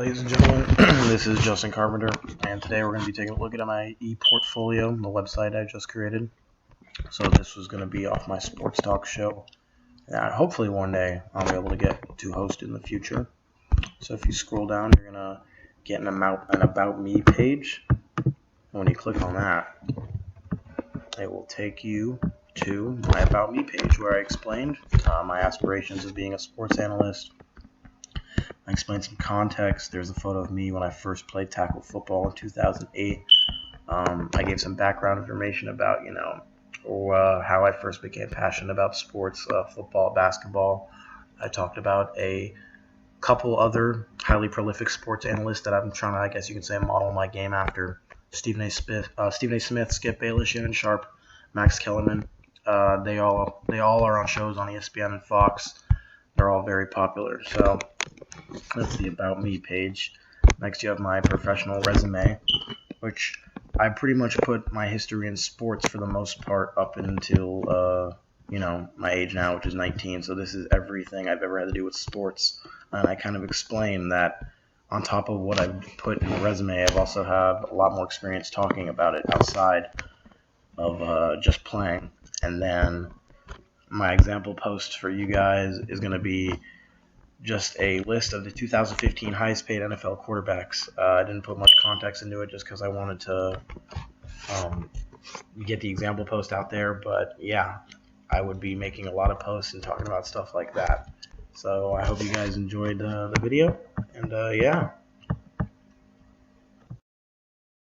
Ladies and gentlemen, this is Justin Carpenter, and today we're going to be taking a look at my ePortfolio, the website I just created. So this was going to be off my sports talk show. Hopefully one day I'll be able to get to host in the future. So if you scroll down, you're going to get an About Me page. When you click on that, it will take you to my About Me page where I explained my aspirations of being a sports analyst. I explained some context. There's a photo of me when I first played tackle football in 2008. I gave some background information about, how I first became passionate about sports, football, basketball. I talked about a couple other highly prolific sports analysts that I'm trying to, I guess you can say, model my game after. Stephen A. Smith, Skip Bayless, Shannon Sharp, Max Kellerman. They all are on shows on ESPN and Fox. They're all very popular. So that's the About Me page. Next, you have my professional resume, which I pretty much put my history in sports for the most part up until, my age now, which is 19. So this is everything I've ever had to do with sports. And I kind of explain that on top of what I've put in the resume, I've also have a lot more experience talking about it outside of just playing. And then my example post for you guys is going to be just a list of the 2015 highest paid NFL quarterbacks. I didn't put much context into it just because I wanted to get the example post out there. But yeah, I would be making a lot of posts and talking about stuff like that. So I hope you guys enjoyed the video. And yeah.